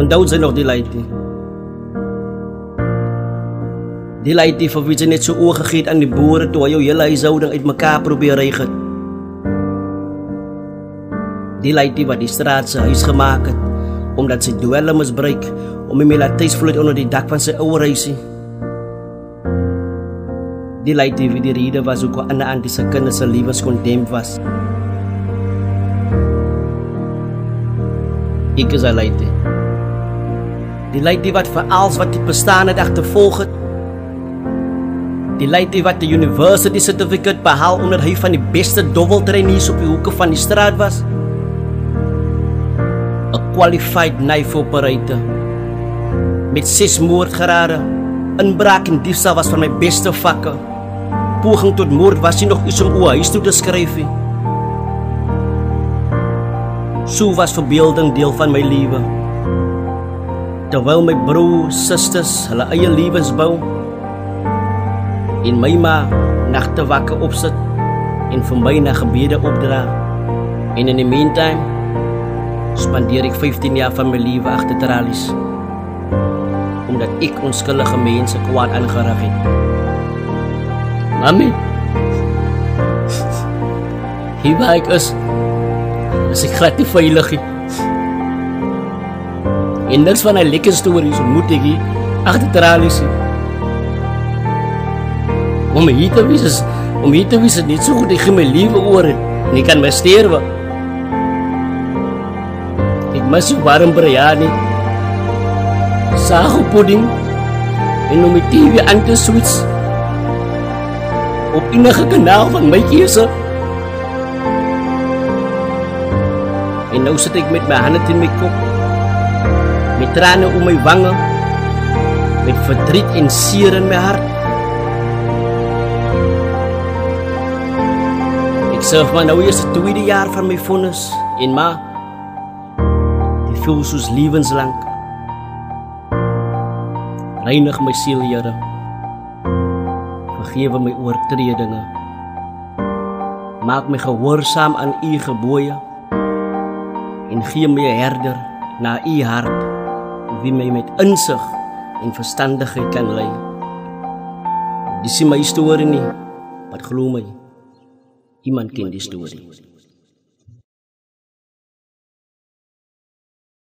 Onthou sy nog die Laitie? Die Laitie vir wie sy net so oog gegee het aan die boere toe hy jou hele huishouding uit mekaar probeer rig het. Die Laitie wat die straat sy huis gemaak het, omdat sy dwelm misbruik om die melatuisvloed onder die dak van sy ouer huisie. Die Laitie wie die rede was hoekom ander auntie se kinders se lewens condemned was. Ek is 'n Laitie. Die Laitie wat vir alles wat die bestaande agtervolg het. Die Laitie wat die university certificate behaal omdat hy van die beste dobbeltrainees op die hoeke van die straat was. A qualified knife operator met 6 moordgerade. Inbraak en diefstal was van my beste vakke. Poging tot moord was nie nog iets om oor huis toe te skryf nie. So was verbeelding deel van my lewe. Terwyl my broers, susters hulle eie lewens bou en my ma nagte wakker opsit en vir my na gebede opdra. En in the meantime spandeer ek 15 jaar van my lewe agter tralies omdat ek onskuldige mense kwaad aangerig het. Mami, hier waar ek is ek glad nie veilig nie. En niks van die lekker stories ontmoet ek hier agter tralies nie. Om hier te wees is niet zo goed, ik ga mijn leven oren en ik kan me sterven. Ik mis je warm biryani, sago pudding en om mijn TV aan te switchen op enige kanaal van mijn keuze. En nou zit ik met mijn handen in mijn kop, met tranen om mijn wangen, met verdriet en seer in mijn hart. Ik surf maar nou eerst het tweede jaar van mijn vonnis en ma, die voel soos levenslang. Reinig my siel, Here, vergewe my oortredinge, maak my gehoorsaam aan u gebooie en gee my 'n herder na u hart, wie my met insig en verstandigheid kan lei. Dis nie my storie nie, maar glo my, iemand ken die storie.